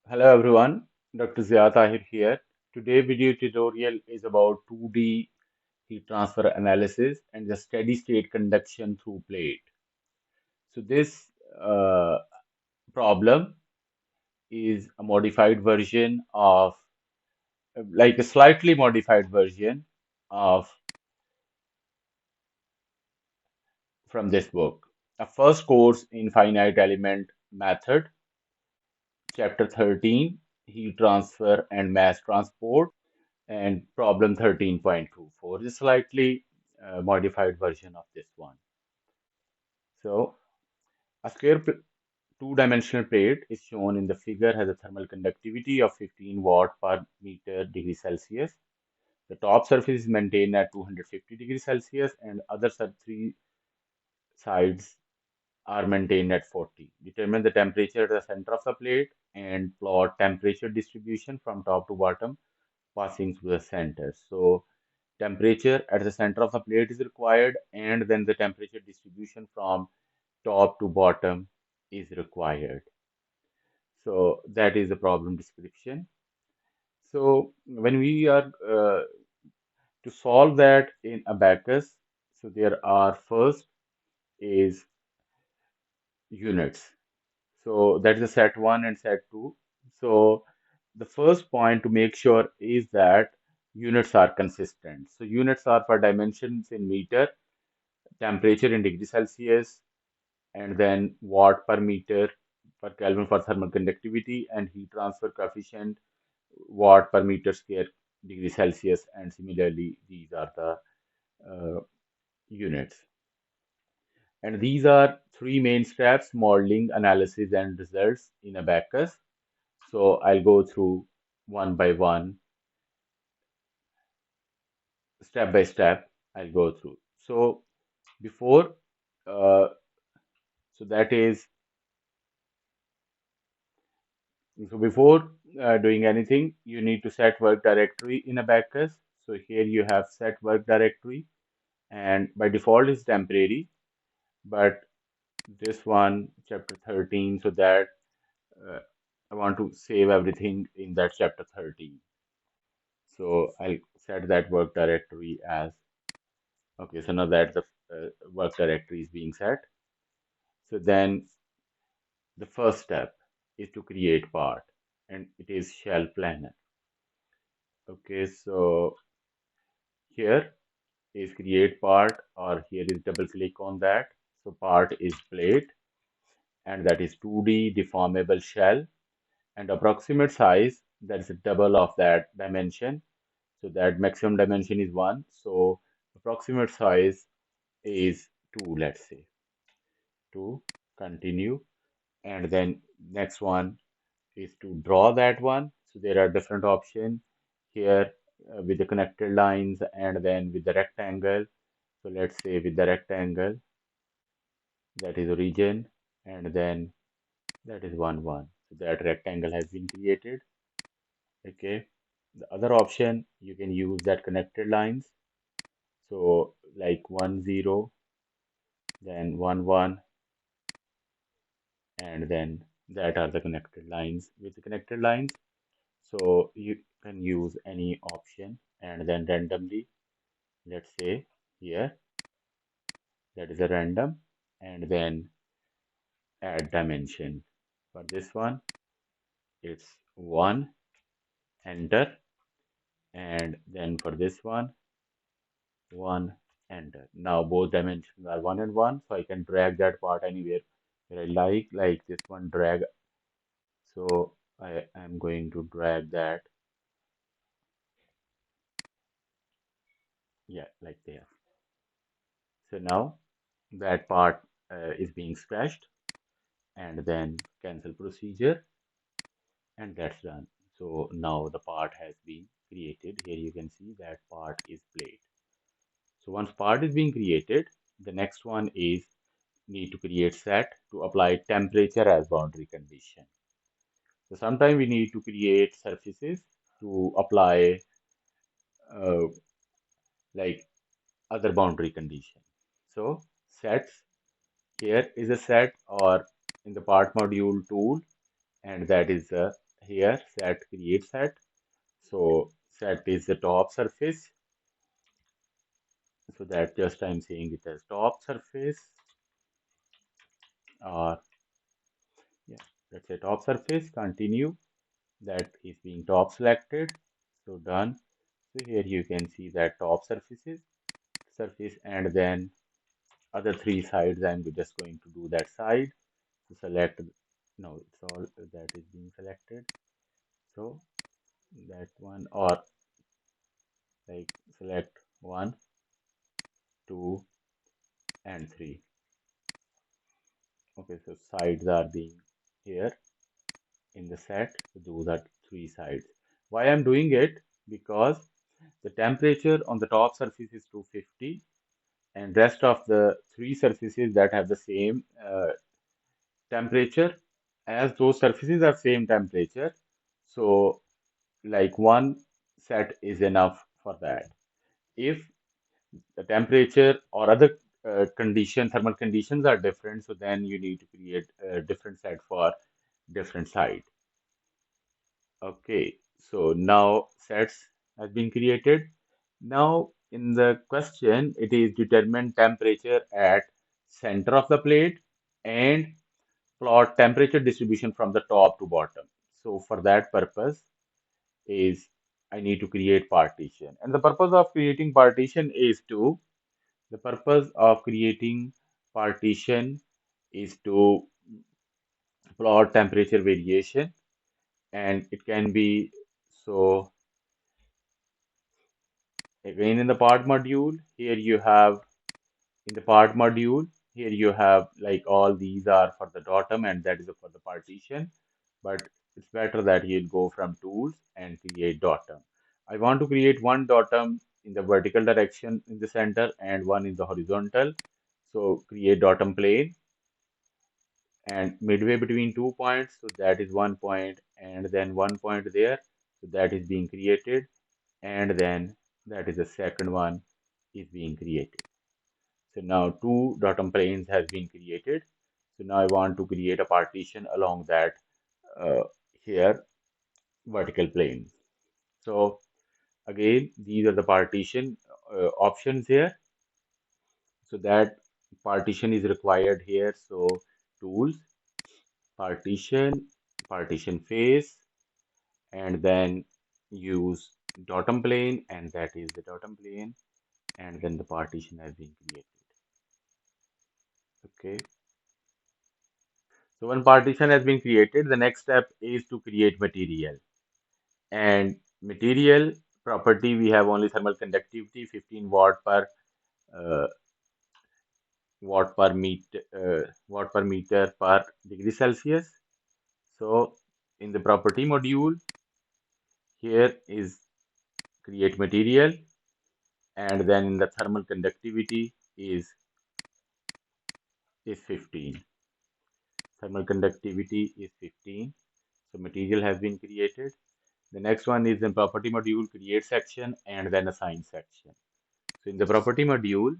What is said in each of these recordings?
Hello everyone, Dr. Zia Tahir here. Today video tutorial is about 2D heat transfer analysis and the steady state conduction through plate. So this uh, problem is a modified version of like a slightly modified version of from this book. A first course in finite element method, chapter 13, heat transfer and mass transport, and problem 13.24 is slightly modified version of this one. So a two-dimensional plate is shown in the figure has a thermal conductivity of 15 watt per meter degree Celsius. The top surface is maintained at 250 degrees Celsius and other three sides are maintained at 40. Determine the temperature at the center of the plate and plot temperature distribution from top to bottom passing through the center. So temperature at the center of the plate is required, and then the temperature distribution from top to bottom is required. So that is the problem description. So when we are to solve that in Abaqus, so there are first is units. So that is the set one and set two. So the first point to make sure is that units are consistent. So units are for dimensions in meter, temperature in degree Celsius, and then watt per meter per Kelvin for thermal conductivity, and heat transfer coefficient watt per meter square degree Celsius. And similarly, these are the units. And these are three main steps: modeling, analysis, and results in Abaqus. So I'll go through one by one, step by step. I'll go through. So before, uh, so that is So before doing anything, you need to set work directory in Abaqus. So here you have set work directory, and by default is temporary, but this one, chapter 13, so that uh, I want to save everything in that chapter 13. So I'll set that work directory as, okay, so now that the work directory is being set. So then the first step is to create part, and it is shell planner. Okay, so here is create part, or here is double click on that. So part is plate, and that is 2D deformable shell, and approximate size, that is a double of that dimension. So that maximum dimension is 1. So approximate size is 2, let's say. 2, continue. And then next one is to draw that one. So there are different options here with the connected lines and then with the rectangle. So let's say with the rectangle, that is origin, and then that is 1 1. So that rectangle has been created. Okay, the other option, you can use that connected lines. So like 1 0, then 1 1, and then that are the connected lines. With the connected lines, so you can use any option, and then randomly, let's say here, that is a random, and then add dimension. For this one, it's 1, enter, and then for this one, 1, enter. Now both dimensions are 1 and 1, so I can drag that part anywhere where I like this one drag. So I am going to drag that, yeah, like there. So now that part is being sketched, and then cancel procedure, and that's done. So now the part has been created. Here you can see that part is plate. So once part is being created, the next one is need to create set to apply temperature as boundary condition. So sometimes we need to create surfaces to apply uh, like other boundary condition. So sets, here is a set or in the part module tool, and that is a here set create set. So set is the top surface. So that just I'm saying it as top surface, or yeah, let's say top surface. Continue. That is being top selected. So done. So here you can see that top surface, and then other three sides. I'm just going to do that side. So select. No, it's all that is being selected. So that one, or like select one, two, and three. Okay, so sides are being here in the set. So those are three sides. Why I'm doing it? Because the temperature on the top surface is 250, and rest of the three surfaces that have the same temperature, as those surfaces are same temperature, so like one set is enough for that. If the temperature or other thermal conditions are different, so then you need to create a different set for different side. Okay, so now sets has been created. Now in the question, it is determine temperature at center of the plate and plot temperature distribution from the top to bottom. So for that purpose is I need to create partition. And the purpose of creating partition is to the purpose of creating partition is to plot temperature variation, and it can be so again in the part module here you have in the part module here you have like all these are for the datum and that is for the partition, but it's better that you go from tools and create datum. I want to create one datum in the vertical direction in the center and one in the horizontal. So create datum plane and midway between 2 points, so that is 1 point and then 1 point there, so that is being created, and then that is the second one is being created. So now two datum planes has been created. So now I want to create a partition along that uh, here vertical plane. So again, these are the partition options here. So that partition is required here. So tools, partition, partition face, and then use datum plane, and that is the datum plane, and then the partition has been created. Okay. So one partition has been created. The next step is to create material. And material property, we have only thermal conductivity, 15 uh, watt per meter per degree Celsius. So in the property module, here is create material, and then in the thermal conductivity is 15. Thermal conductivity is 15. So material has been created. The next one is in property module, create section and then assign section. So in the property module,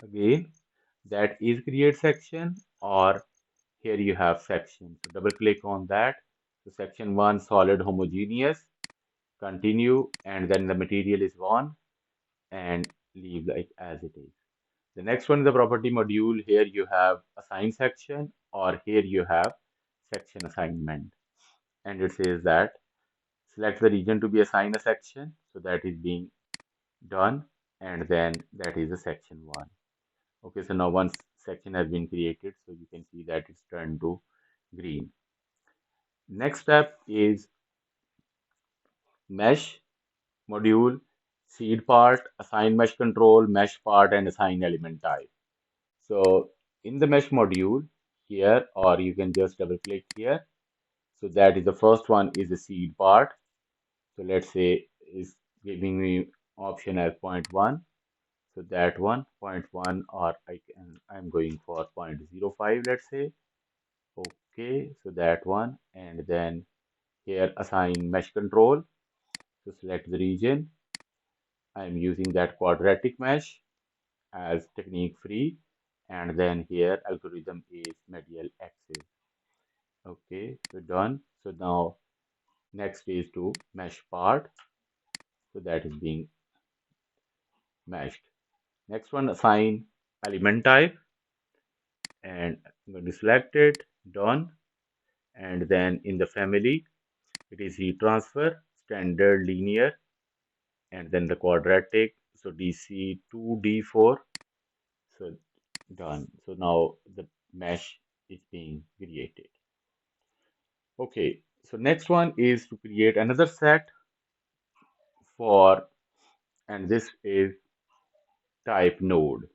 again, that is create section, or here you have section. So double click on that. So section 1 solid homogeneous, continue, and then the material is 1 and leave like as it is. The next one is the property module. Here you have assign section, or here you have section assignment. And it says that select the region to be assigned a section. So that is being done, and then that is the section 1. Okay, so now once section has been created, so you can see that it's turned to green. Next step is mesh module, seed part, assign mesh control, mesh part, and assign element type. So in the mesh module here, or you can just double click here. So that is the first one is the seed part. So let's say is giving me option as 0.1. So that one 0.1, or I'm going for 0.05, let's say. Okay, so that one, and then here assign mesh control. So select the region. I'm using that quadratic mesh as technique free, and then here algorithm is medial axis. Okay, so done. So now Next is to mesh part. So that is being meshed. Next one, assign element type, and I'm going to select it, done. And then in the family, it is heat transfer, standard linear, and then the quadratic. So DC2, D4. So done. So now the mesh is being created. Okay, so next one is to create another set for, and this is type node.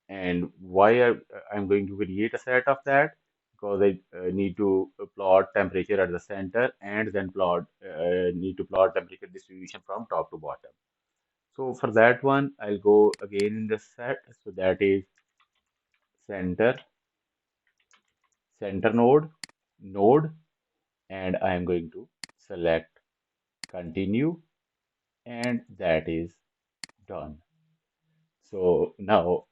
And why I'm going to create a set of that? Because I need to plot temperature at the center and then need to plot temperature distribution from top to bottom. So for that one, I'll go again in the set. So that is center, center node, and I am going to select continue, and that is done. So now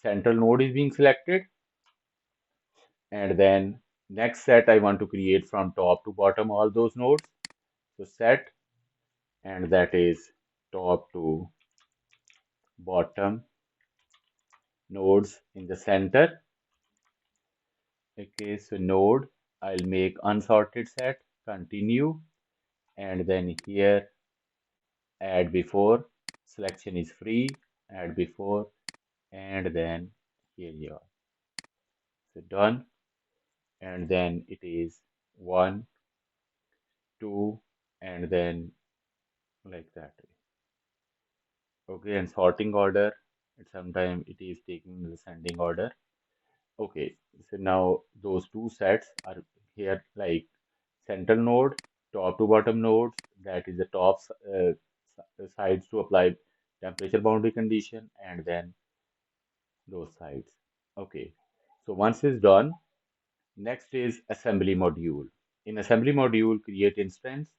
central node is being selected, and then next set I want to create from top to bottom all those nodes. So set, and that is top to bottom nodes in the center. Okay, so node, I'll make unsorted set, continue, and then here add before, selection is free, add before, and then here you are. So done, and then it is one, two, and then like that. Okay, and sorting order, and sometimes it is taking the descending order. Okay, so now those two sets are here, like central node, top to bottom nodes, that is the sides to apply temperature boundary condition, and then those sides. Okay, so once it's done, next is assembly module. In assembly module, create instance.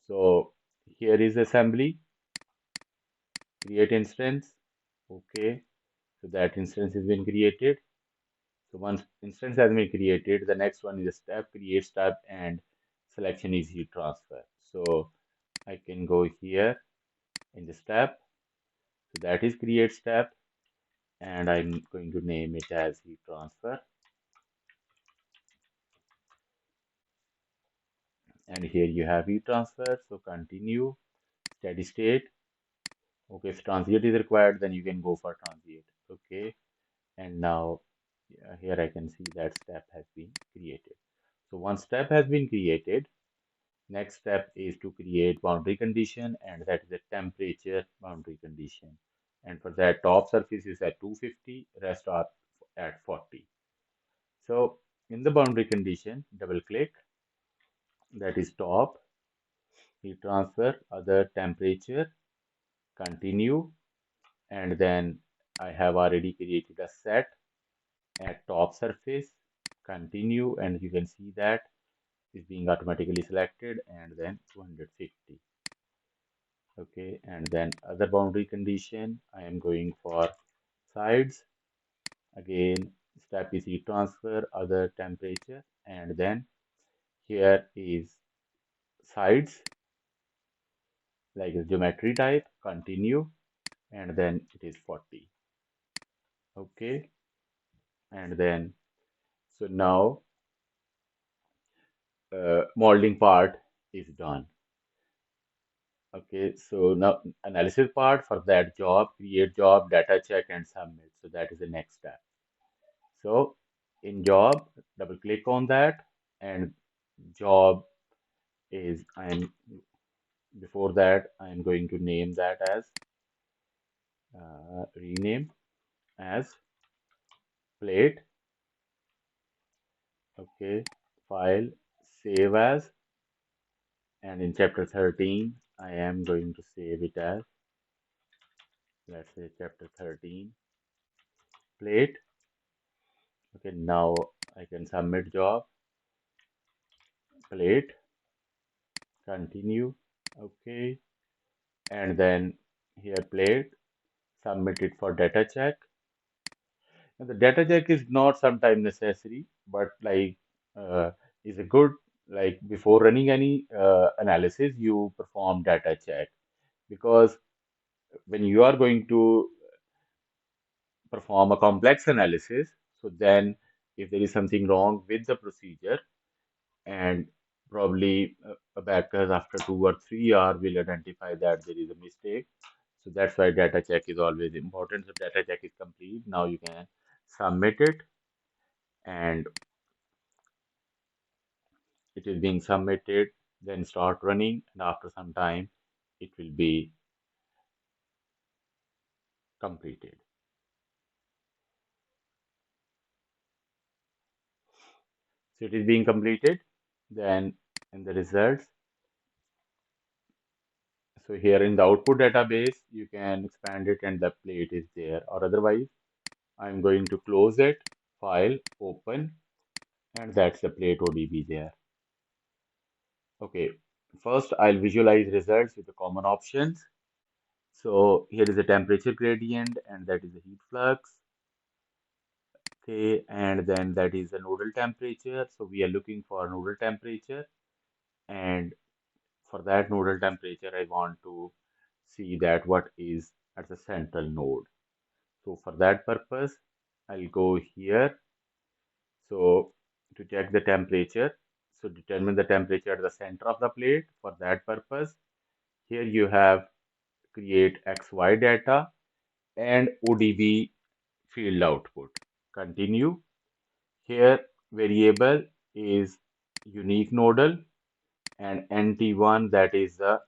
So here is assembly, create instance. Okay, so that instance has been created. So once instance has been created, the next one is a step, create step, and selection is heat transfer. So I can go here in the step. So that is create step, and I'm going to name it as heat transfer. And here you have heat transfer. So continue, steady state. Okay, if transient is required, then you can go for transient. Okay, and now here I can see that step has been created. So one step has been created. Next step is to create boundary condition, and that is the temperature boundary condition. And for that, top surface is at 250, rest are at 40. So in the boundary condition, double click, that is top, heat transfer, other temperature, continue, and then I have already created a set at top surface, continue, and you can see that is being automatically selected, and then 250. Okay, and then other boundary condition, I am going for sides. Again, step is heat transfer, other temperature, and then here is sides, like a geometry type, continue, and then it is 40. Okay, and then so now molding part is done. Okay, so now analysis part for that job, create job, data check, and submit. So that is the next step. So in job, double click on that, and job is I'm before that I'm going to name that as rename as plate. Okay, file, save as, and in chapter 13 I am going to save it as, let's say, chapter 13 plate. Okay, now I can submit job, plate, continue. Okay, and then here plate, submit it for data check. Now, the data check is not sometimes necessary, but like is a good like before running any analysis, you perform data check, because when you are going to perform a complex analysis, so then if there is something wrong with the procedure, and probably Abaqus after 2 or 3 hours will identify that there is a mistake. So that's why data check is always important. So data check is complete. Now you can submit it, and it is being submitted. Then start running, and after some time, it will be completed. So it is being completed. Then in the results, so here in the output database, you can expand it and the plate is there. Or otherwise, I'm going to close it, file, open, and that's the plate ODB there. Okay, first I'll visualize results with the common options. So here is a temperature gradient, and that is the heat flux. Okay, and then that is the nodal temperature. So we are looking for nodal temperature, and for that nodal temperature, I want to see that what is at the central node. So for that purpose, I'll go here. So to check the temperature, so determine the temperature at the center of the plate. For that purpose, here you have create XY data and ODB field output. Continue. Here variable is unique nodal, and NT1, that is the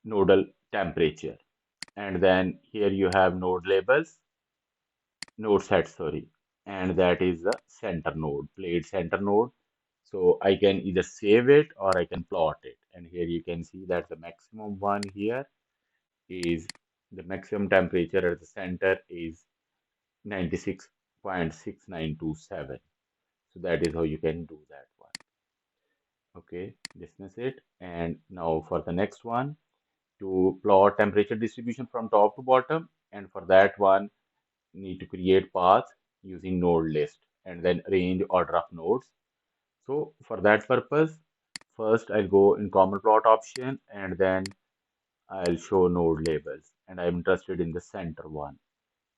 nodal temperature. And then here you have node labels, node set, sorry, and that is the center node, plate center node. So I can either save it or I can plot it. And here you can see that the maximum one here is the maximum temperature at the center is 96.6927. So that is how you can do that one. Okay, dismiss it. And now for the next one, to plot temperature distribution from top to bottom. And for that one, need to create path using node list and then arrange order of nodes. So for that purpose, first I'll go in common plot option, and then I'll show node labels, and I'm interested in the center one,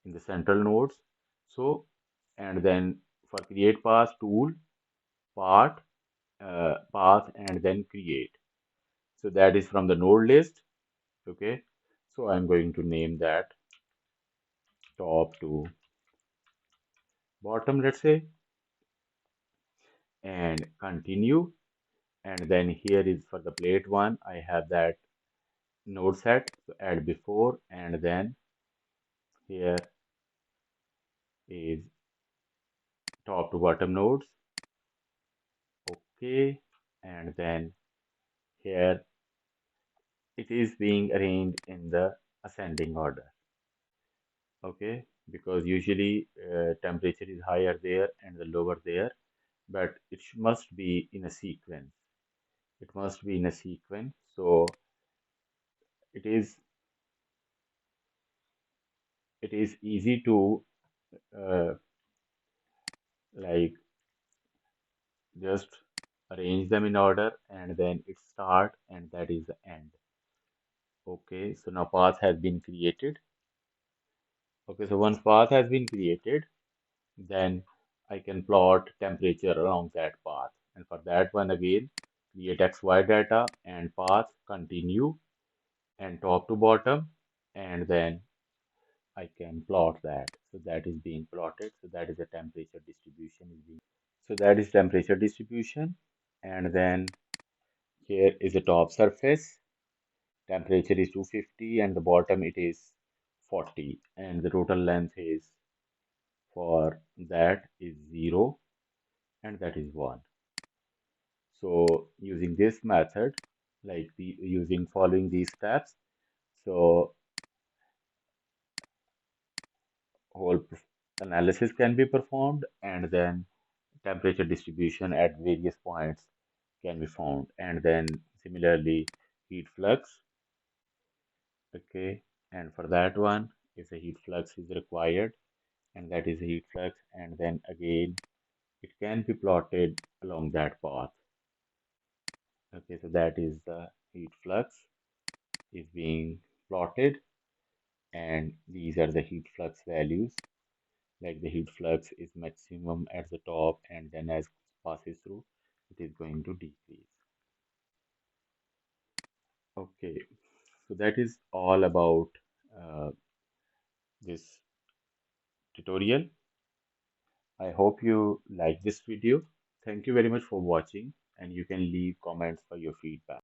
in the central nodes. So, and then for create path tool, part, path, and then create. So that is from the node list. Okay. So I'm going to name that top to bottom, let's say, and continue. And then here is for the plate one, I have that node set. So add before, and then here is top to bottom nodes. Okay. And then here it is being arranged in the ascending order. Okay, because usually temperature is higher there and the lower there, but it must be in a sequence. It must be in a sequence. So it is it is easy to uh, like just arrange them in order, and then it start and that is the end. Okay, so now path has been created. Okay, so once path has been created, then I can plot temperature along that path. And for that one again, create XY data and path, continue, and top to bottom, and then I can plot that. So that is being plotted. So that is the temperature distribution is being. So that is temperature distribution. And then here is the top surface. Temperature is 250 and the bottom it is 40. And the total length is for that is 0 and that is 1. So using this method, like using following these steps, so whole analysis can be performed, and then temperature distribution at various points can be found, and then similarly heat flux. Okay, and for that one, if a heat flux is required, and that is heat flux, and then again it can be plotted along that path. Okay, so that is the heat flux is being plotted, and these are the heat flux values. Like the heat flux is maximum at the top, and then as passes through, it is going to decrease. Okay, so that is all about this tutorial. I hope you like this video. Thank you very much for watching, and you can leave comments for your feedback.